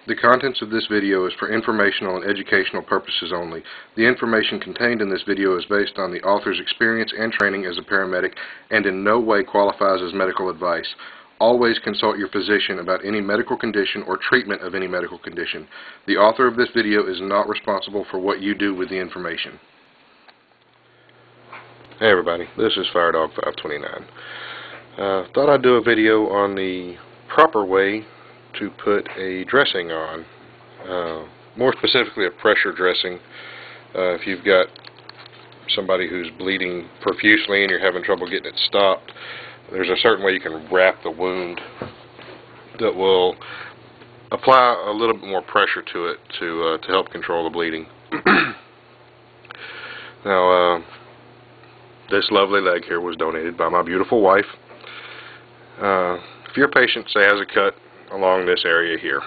The contents of this video is for informational and educational purposes only. The information contained in this video is based on the author's experience and training as a paramedic and in no way qualifies as medical advice. Always consult your physician about any medical condition or treatment of any medical condition. The author of this video is not responsible for what you do with the information. Hey everybody, this is Firedog 529. Thought I'd do a video on the proper way to put a dressing on, more specifically a pressure dressing. If you've got somebody who's bleeding profusely and you're having trouble getting it stopped, there's a certain way you can wrap the wound that will apply a little bit more pressure to it to help control the bleeding. Now, this lovely leg here was donated by my beautiful wife. If your patient, say, has a cut along this area here,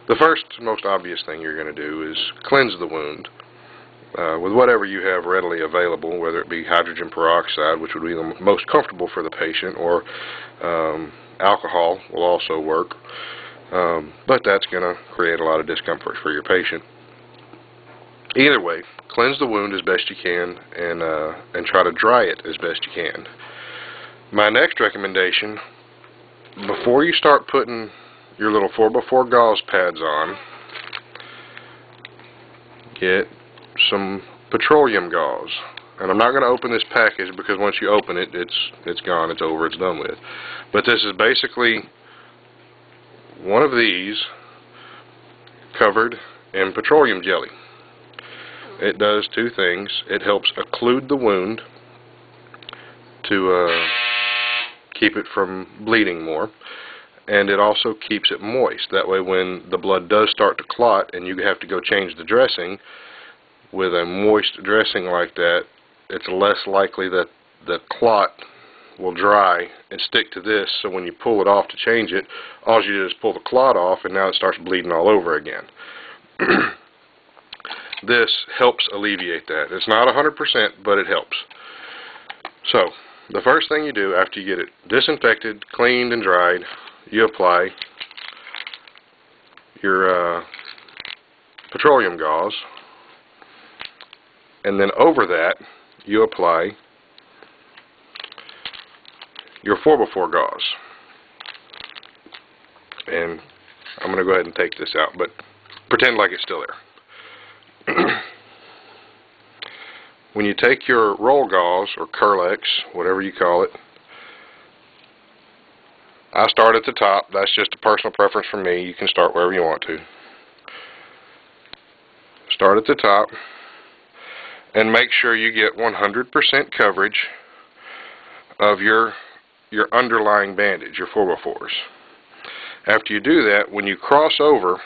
the first most obvious thing you're going to do is cleanse the wound with whatever you have readily available, whether it be hydrogen peroxide, which would be the most comfortable for the patient, or alcohol will also work, but that's going to create a lot of discomfort for your patient. Either way, cleanse the wound as best you can and try to dry it as best you can. My next recommendation, before you start putting your little 4x4 gauze pads on, get some petroleum gauze. And I'm not going to open this package because once you open it, it's gone, it's over, it's done with. But this is basically one of these covered in petroleum jelly. It does two things. It helps occlude the wound to keep it from bleeding more, and it also keeps it moist. That way when the blood does start to clot and you have to go change the dressing, with a moist dressing like that, it's less likely that the clot will dry and stick to this, so when you pull it off to change it, all you do is pull the clot off and now it starts bleeding all over again. This helps alleviate that. It's not 100%, but it helps. So, the first thing you do after you get it disinfected, cleaned, and dried, you apply your petroleum gauze, and then over that you apply your 4x4 gauze. And I'm going to go ahead and take this out, but pretend like it's still there. When you take your roll gauze or Curlex, whatever you call it, I start at the top. That's just a personal preference for me. You can start wherever you want to. Start at the top and make sure you get 100% coverage of your underlying bandage, your 4x4s. After you do that, when you cross over,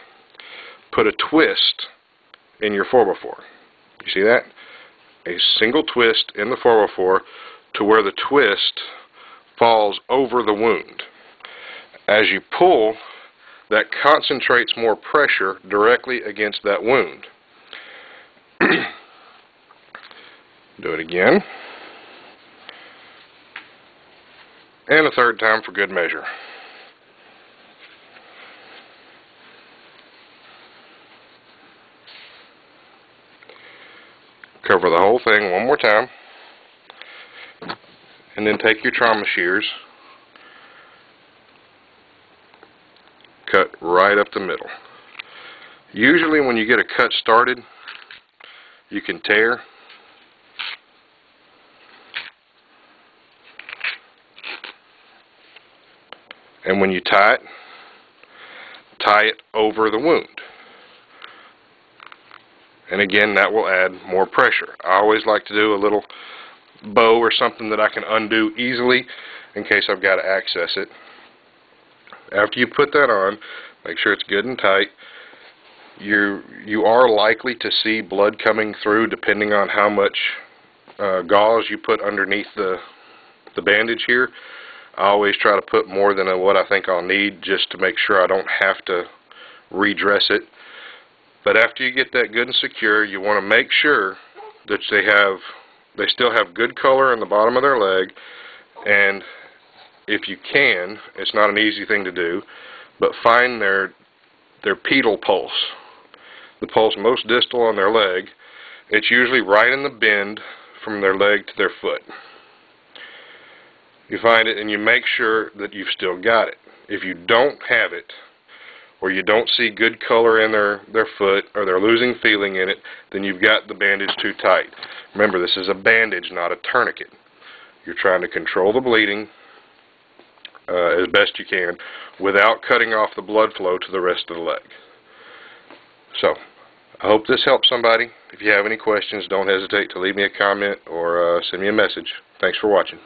put a twist in your 4x4. You see that? A single twist in the 4x4 to where the twist falls over the wound. As you pull, that concentrates more pressure directly against that wound. Do it again. And a third time for good measure. Cover the whole thing one more time, and then take your trauma shears, cut right up the middle. Usually when you get a cut started, you can tear, and when you tie it over the wound. And again, that will add more pressure. I always like to do a little bow or something that I can undo easily in case I've got to access it. After you put that on, make sure it's good and tight. You are likely to see blood coming through depending on how much gauze you put underneath the bandage here. I always try to put more than what I think I'll need just to make sure I don't have to redress it. But after you get that good and secure, you want to make sure that they still have good color in the bottom of their leg, and if you can, it's not an easy thing to do, but find their their pedal pulse, the pulse most distal on their leg. It's usually right in the bend from their leg to their foot. You find it and you make sure that you've still got it. If you don't have it, or you don't see good color in their foot, or they're losing feeling in it, then you've got the bandage too tight. Remember, this is a bandage, not a tourniquet. You're trying to control the bleeding as best you can without cutting off the blood flow to the rest of the leg. So, I hope this helps somebody. If you have any questions, don't hesitate to leave me a comment or send me a message. Thanks for watching.